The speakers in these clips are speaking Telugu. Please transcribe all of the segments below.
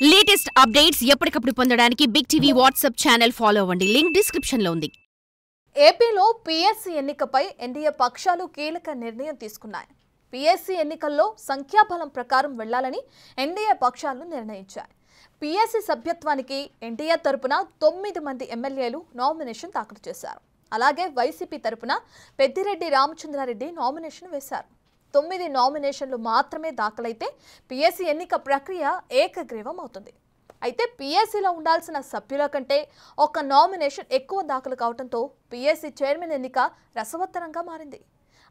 లేటెస్ట్ అప్డేట్స్ ఎప్పటికప్పుడు పొందడానికి Big TV WhatsApp channel follow అవ్వండి. లింక్ డిస్క్రిప్షన్ లో ఉంది. ఏపీలో పీఎస్సీ ఎన్నికపై ఎన్డీఏ పక్షాలు కీలక నిర్ణయం తీసుకున్నాయి. పీఎస్సీ ఎన్నికల్లో సంఖ్యాబలం ప్రకారం వెళ్లాలని ఎన్డీఏ పక్షాలు నిర్ణయించాయి. పీఎస్సీ సభ్యత్వానికి ఎన్డీఏ తరపున 9 మంది ఎమ్మెల్యేలు నామినేషన్ దాఖలు చేశారు. అలాగే వైసీపీ తరపున పెద్దిరెడ్డి రామచంద్రారెడ్డి నామినేషన్ వేశారు. 9 నామినేషన్లు మాత్రమే దాఖలైతే పీఎస్సీ ఎన్నిక ప్రక్రియ ఏకగ్రీవం అవుతుంది. అయితే పీఎస్సీలో ఉండాల్సిన సభ్యుల కంటే ఒక నామినేషన్ ఎక్కువ దాఖలు కావడంతో పీఎస్సీ చైర్మన్ ఎన్నిక రసవత్తరంగా మారింది.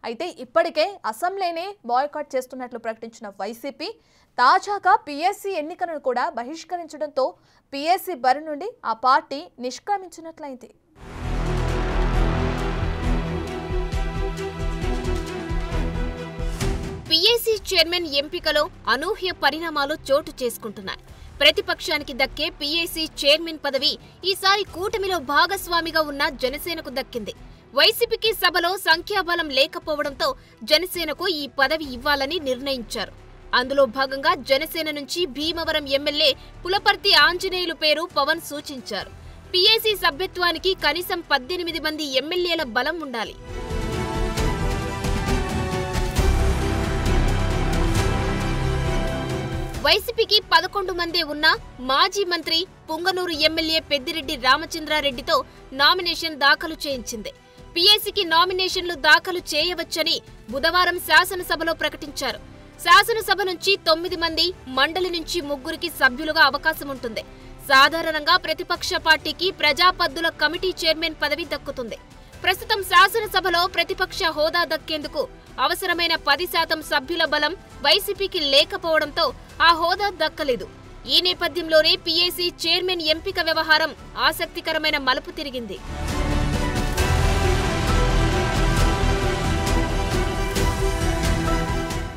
అయితే ఇప్పటికే అసెంబ్లీని బాయ్కాట్ చేస్తున్నట్లు ప్రకటించిన వైసీపీ తాజాగా పీఎస్సీ ఎన్నికలను కూడా బహిష్కరించడంతో పీఎస్సీ బరి నుండి ఆ పార్టీ నిష్క్రమించినట్లయింది. పీఎస్సీ చైర్మన్ ఎంపికలో అనూహ్య పరిణామాలు చోటు చేసుకుంటున్నాయి. ప్రతిపక్షానికి దక్కే పీఎస్సీ చైర్మన్ పదవి ఈసారి కూటమిలో భాగస్వామిగా ఉన్న జనసేనకు దక్కింది. వైసీపీకి సభలో సంఖ్యాబలం లేకపోవడంతో జనసేనకు ఈ పదవి ఇవ్వాలని నిర్ణయించారు. అందులో భాగంగా జనసేన నుంచి భీమవరం ఎమ్మెల్యే పులపర్తి ఆంజనేయులు పేరు పవన్ సూచించారు. పీఎస్సీ సభ్యత్వానికి కనీసం 18 మంది ఎమ్మెల్యేల బలం ఉండాలి. వైసీపీకి 11 మందే ఉన్నా మాజీ మంత్రి పుంగనూరు ఎమ్మెల్యే పెద్దిరెడ్డి రామచంద్రారెడ్డితో నామినేషన్ దాఖలు చేయించింది. పీఎస్సీకి నామినేషన్లు దాఖలు చేయవచ్చని బుధవారం శాసనసభలో ప్రకటించారు. శాసనసభ నుంచి 9 మంది, మండలి నుంచి 3కి సభ్యులుగా అవకాశం ఉంటుంది. సాధారణంగా ప్రతిపక్ష పార్టీకి ప్రజాపద్దుల కమిటీ చైర్మన్ పదవి దక్కుతుంది. ప్రస్తుతం శాసనసభలో ప్రతిపక్ష హోదా దక్కేందుకు అవసరమైన 10% సభ్యుల బలం వైసీపీకి లేకపోవడంతో ఆ హోదా దక్కలేదు. ఈ నేపథ్యంలోనే పీఎస్సీ చైర్మన్ ఎంపిక వ్యవహారం ఆసక్తికరమైన మలుపు తిరిగింది.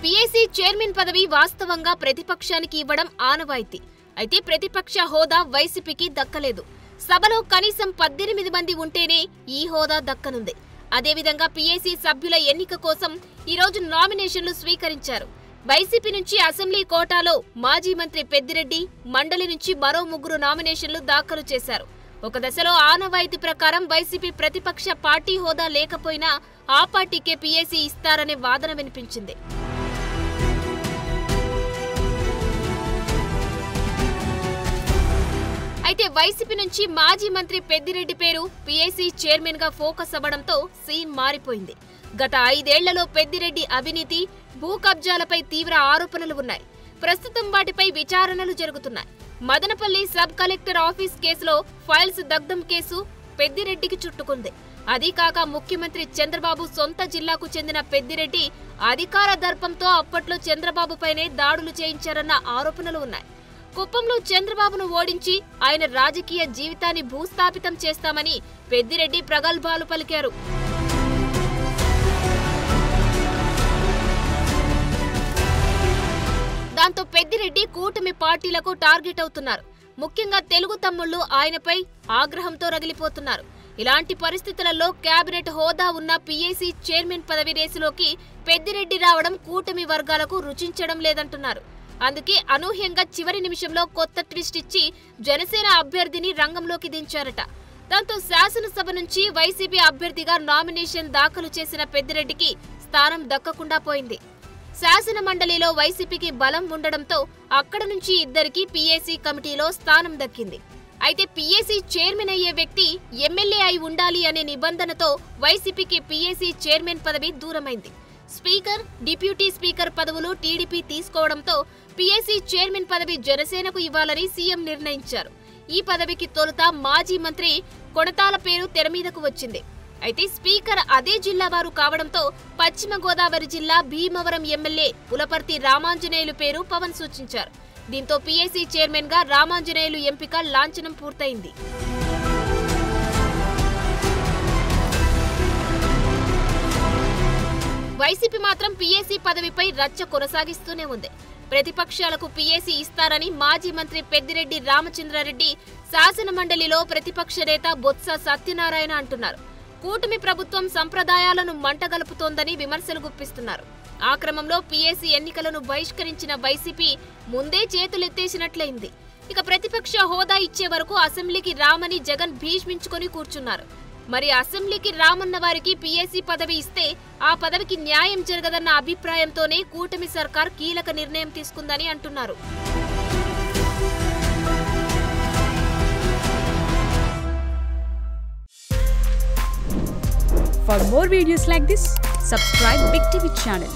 పీఎస్సీ చైర్మన్ పదవి వాస్తవంగా ప్రతిపక్షానికి ఇవ్వడం ఆనవాయితీ. అయితే ప్రతిపక్ష హోదా వైసీపీకి దక్కలేదు. సభలో కనీసం 18 మంది ఉంటేనే ఈ హోదా దక్కనుంది. అదేవిధంగా పీఎస్సీ సభ్యుల ఎన్నిక కోసం ఈరోజు నామినేషన్లు స్వీకరించారు. వైసీపీ నుంచి అసెంబ్లీ కోటాలో మాజీ మంత్రి పెద్దిరెడ్డి, మండలి నుంచి మరో 3 నామినేషన్లు దాఖలు చేశారు. ఒక దశలో ఆనవాయితీ ప్రకారం వైసీపీ ప్రతిపక్ష పార్టీ హోదా లేకపోయినా ఆ పార్టీకే పీఎస్సీ ఇస్తారనే వాదన వినిపించింది. అయితే వైసీపీ నుంచి మాజీ మంత్రి పెద్దిరెడ్డి పేరు పీఎస్సీ చైర్మన్ గా ఫోకస్ అవ్వడంతో సీన్ మారిపోయింది. గత 5 ఏళ్లలో పెద్దిరెడ్డి అవినీతి, భూ కబ్జాలపై తీవ్ర ఆరోపణలు ఉన్నాయి. ప్రస్తుతం వాటిపై విచారణలు జరుగుతున్నాయి. మదనపల్లి సబ్ కలెక్టర్ ఆఫీస్ కేసులో ఫైల్స్ దగ్ధం కేసు పెద్దిరెడ్డికి చుట్టుకుంది. అదీకాక ముఖ్యమంత్రి చంద్రబాబు సొంత జిల్లాకు చెందిన పెద్దిరెడ్డి అధికార దర్పంతో అప్పట్లో చంద్రబాబుపైనే దాడులు చేయించారన్న ఆరోపణలు ఉన్నాయి. కుప్పంలో చంద్రబాబును ఓడించి ఆయన రాజకీయ జీవితాన్ని భూస్థాపితం చేస్తామని పెద్దిరెడ్డి ప్రగల్భాలు పలికారు. దాంతో పెద్దిరెడ్డి కూటమి పార్టీలకు టార్గెట్ అవుతున్నారు. ముఖ్యంగా తెలుగు తమ్ముళ్లు ఆయనపై ఆగ్రహంతో రగిలిపోతున్నారు. ఇలాంటి పరిస్థితులలో కేబినెట్ హోదా ఉన్న పీఎస్సీ చైర్మన్ పదవి రేసులోకి పెద్దిరెడ్డి రావడం కూటమి వర్గాలకు రుచించడం లేదంటున్నారు. అందుకే అనూహ్యంగా చివరి నిమిషంలో కొత్త ట్విస్ట్ ఇచ్చి జనసేన అభ్యర్థిని రంగంలోకి దించారట. దాంతో శాసనసభ నుంచి వైసీపీ అభ్యర్థిగా నామినేషన్ దాఖలు చేసిన పెద్దిరెడ్డికి స్థానం దక్కకుండా పోయింది. శాసన మండలిలో వైసీపీకి బలం ఉండడంతో అక్కడ నుంచి ఇద్దరికి పీఎస్సీ కమిటీలో స్థానం దక్కింది. అయితే పీఎస్సీ చైర్మన్ అయ్యే వ్యక్తి ఎమ్మెల్యే అయి ఉండాలి అనే నిబంధనతో వైసీపీకి పీఎస్సీ చైర్మన్ పదవి దూరమైంది. స్పీకర్, డిప్యూటీ స్పీకర్ పదవులు టీడీపీ తీసుకోవడంతో పీఎస్సీ చైర్మన్ పదవి జనసేనకు ఇవ్వాలని సీఎం నిర్ణయించారు. ఈ పదవికి తొలుత మాజీ మంత్రి కొణతాల పేరు తెరమీదకు వచ్చింది. అయితే స్పీకర్ అదే జిల్లా వారు కావడంతో పశ్చిమ గోదావరి జిల్లా భీమవరం ఎమ్మెల్యే పులపర్తి రామాంజనేయులు పేరు పవన్ సూచించారు. దీంతో పీఎస్సీ చైర్మన్ గా రామాంజనేయులు ఎంపిక లాంఛనం పూర్తయింది. వైసీపీ మాత్రం పీఎస్సీ పదవిపై రచ్చ కొనసాగిస్తూనే ఉంది. ప్రతిపక్షాలకు పీఎస్సీ ఇస్తారని మాజీ మంత్రి పెద్దిరెడ్డి రామచంద్రారెడ్డి శాసన మండలిలో ప్రతిపక్ష నేత బొత్స సత్యనారాయణ అంటున్నారు. కూటమి ప్రభుత్వం సంప్రదాయాలను మంటగలుపుతోందని విమర్శలు గుప్పిస్తున్నారు. ఆ క్రమంలో పీఎస్సీ ఎన్నికలను బహిష్కరించిన వైసీపీ ముందే చేతులెత్తేసినట్లయింది. ఇక ప్రతిపక్ష హోదా ఇచ్చే వరకు అసెంబ్లీకి రామని జగన్ భీష్మించుకొని కూర్చున్నారు. మరి అసెంబ్లీకి రామన్న వారికి పీఏసీ పదవి ఇస్తే ఆ పదవికి న్యాయం జరగదన్న అభిప్రాయంతోనే కూటమి సర్కార్ కీలక నిర్ణయం తీసుకుందని అంటున్నారు. For more videos like this, subscribe Big TV channel.